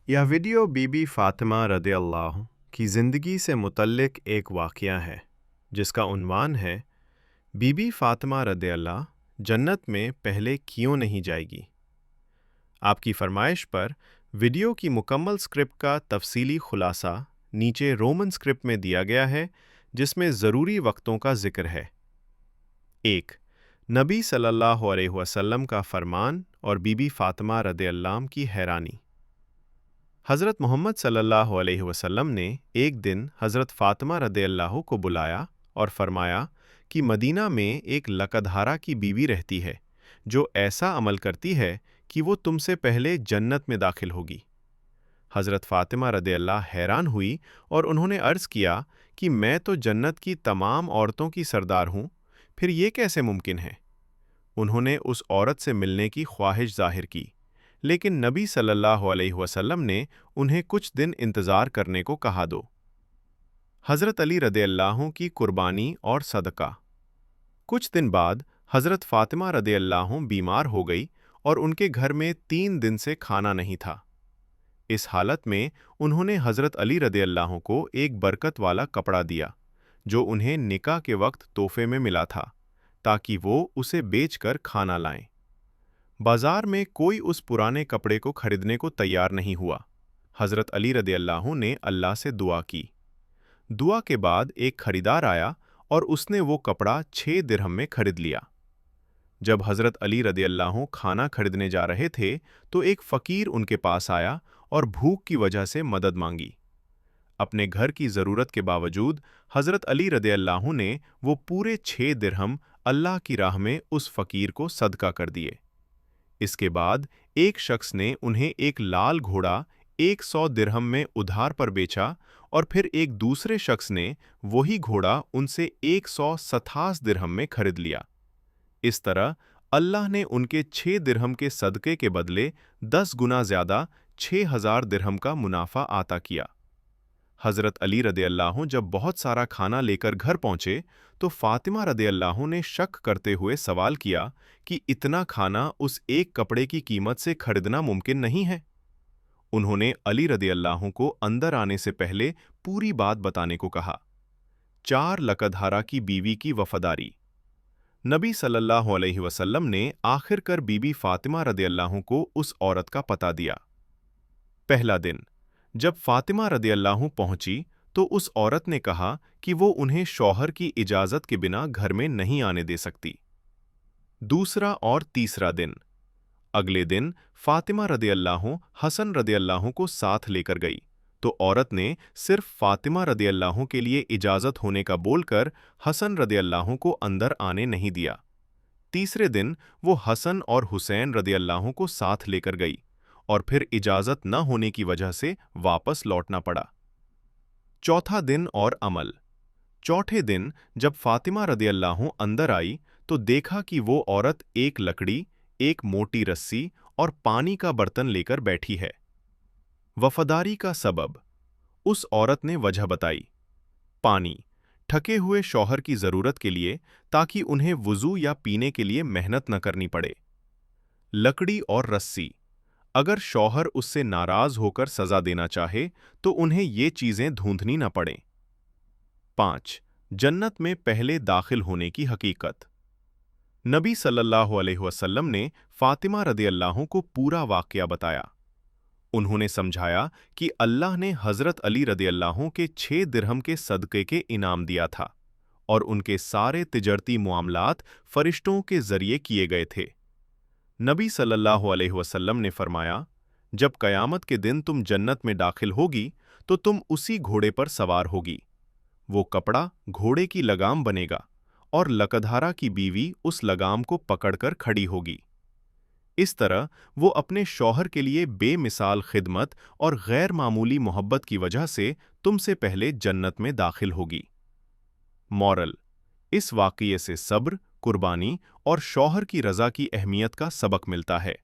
यह वीडियो बीबी फ़ातिमा रज़ियल्लाहु की ज़िंदगी से मुतल्लिक़ एक वाक़या है जिसका उन्वान है बीबी फ़ातिमा रज़ियल्लाहु जन्नत में पहले क्यों नहीं जाएगी। आपकी फरमाइश पर वीडियो की मुकम्मल स्क्रिप्ट का तफसीली खुलासा नीचे रोमन स्क्रिप्ट में दिया गया है जिसमें ज़रूरी वक्तों का ज़िक्र है। 1. नबी सल्लल्लाहु अलैहि वसल्लम का फरमान और बीबी फ़ातिमा रज़ियल्लाहु की हैरानी। हज़रत मोहम्मद सल्लल्लाहु अलैहि वसल्लम ने एक दिन हज़रत फ़ातिमा रज़ियल्लाहु को बुलाया और फरमाया कि मदीना में एक लकधारा की बीवी रहती है जो ऐसा अमल करती है कि वो तुमसे पहले जन्नत में दाखिल होगी। हज़रत फ़ातिमा रज़ियल्लाहु हैरान हुई और उन्होंने अर्ज़ किया कि मैं तो जन्नत की तमाम औरतों की सरदार हूँ, फिर ये कैसे मुमकिन है। उन्होंने उस औरत से मिलने की ख्वाहिश ज़ाहिर की, लेकिन नबी सल्लल्लाहु अलैहि वसल्लम ने उन्हें कुछ दिन इंतज़ार करने को कहा दो। हज़रत अली रज़ियल्लाहु की कुर्बानी और सदका। कुछ दिन बाद हज़रत फ़ातिमा रज़ियल्लाहु बीमार हो गई और उनके घर में 3 दिन से खाना नहीं था। इस हालत में उन्होंने हज़रत अली रज़ियल्लाहु को एक बरकत वाला कपड़ा दिया जो उन्हें निकाह के वक्त तोहफे में मिला था, ताकि वो उसे बेचकर खाना लाएं। बाजार में कोई उस पुराने कपड़े को खरीदने को तैयार नहीं हुआ। हज़रत अली रज़ियल्लाहु ने अल्लाह से दुआ की। दुआ के बाद एक खरीदार आया और उसने वो कपड़ा 6 दिरहम में खरीद लिया। जब हज़रत अली रज़ियल्लाहु खाना खरीदने जा रहे थे तो एक फ़कीर उनके पास आया और भूख की वजह से मदद मांगी। अपने घर की ज़रूरत के बावजूद हज़रत अली रज़ियल्लाहु ने वो पूरे 6 दिरहम अल्लाह की राह में उस फ़कीर को सदका कर दिए। इसके बाद एक शख्स ने उन्हें एक लाल घोड़ा 100 दिरहम में उधार पर बेचा और फिर एक दूसरे शख्स ने वही घोड़ा उनसे 127 दिरहम में खरीद लिया। इस तरह अल्लाह ने उनके 6 दिरहम के सदक़े के बदले 10 गुना ज़्यादा 6000 दिरहम का मुनाफा अता किया। हज़रत अली रज़ियल्लाहु जब बहुत सारा खाना लेकर घर पहुँचे तो फ़ातिमा रज़ियल्लाहु ने शक करते हुए सवाल किया कि इतना खाना उस एक कपड़े की कीमत से खरीदना मुमकिन नहीं है। उन्होंने अली रज़ियल्लाहु को अंदर आने से पहले पूरी बात बताने को कहा। 4 लकधारा की बीवी की वफ़ादारी। नबी सल्लल्लाहु अलैहि वसल्लम ने आखिरकार बीबी फ़ातिमा रज़ियल्लाहु को उस औरत का पता दिया। पहला दिन जब फ़ातिमा रज़ियल्लाहु पहुंची तो उस औरत ने कहा कि वो उन्हें शौहर की इजाज़त के बिना घर में नहीं आने दे सकती। दूसरा और तीसरा दिन। अगले दिन फ़ातिमा रज़ियल्लाहु हसन रज़ियल्लाहु को साथ लेकर गई तो औरत ने सिर्फ फ़ातिमा रज़ियल्लाहु के लिए इजाज़त होने का बोलकर हसन रज़ियल्लाहु को अंदर आने नहीं दिया। तीसरे दिन वो हसन और हुसैन रज़ियल्लाहु को साथ लेकर गई और फिर इजाज़त न होने की वजह से वापस लौटना पड़ा। चौथा दिन और अमल। चौथे दिन जब फ़ातिमा रज़ियल्लाहु अंदर आई तो देखा कि वो औरत एक लकड़ी, एक मोटी रस्सी और पानी का बर्तन लेकर बैठी है। वफ़ादारी का सबब। उस औरत ने वजह बताई। पानी, थके हुए शौहर की ज़रूरत के लिए ताकि उन्हें वुज़ू या पीने के लिए मेहनत न करनी पड़े। लकड़ी और रस्सी, अगर शौहर उससे नाराज़ होकर सज़ा देना चाहे तो उन्हें ये चीज़ें ढूंढनी न पड़ें। 5. जन्नत में पहले दाखिल होने की हकीकत। नबी सल्लल्लाहु अलैहि वसल्लम ने फ़ातिमा रज़ियल्लाहु को पूरा वाक़या बताया। उन्होंने समझाया कि अल्लाह ने हज़रत अली रज़ियल्लाहु के 6 दिरहम के सदक़े के इनाम दिया था और उनके सारे तिजरती मुआमलात फ़रिश्तों के ज़रिए किए गए थे। नबी सल्लल्लाहु अलैहि वसल्लम ने फरमाया, जब क़यामत के दिन तुम जन्नत में दाखिल होगी तो तुम उसी घोड़े पर सवार होगी। वो कपड़ा घोड़े की लगाम बनेगा और लकधारा की बीवी उस लगाम को पकड़कर खड़ी होगी। इस तरह वो अपने शौहर के लिए बेमिसाल खिदमत और गैर मामूली मोहब्बत की वजह से तुमसे पहले जन्नत में दाखिल होगी। मॉरल। इस वाक़ये से सब्र, कुर्बानी और शौहर की रज़ा की अहमियत का सबक मिलता है।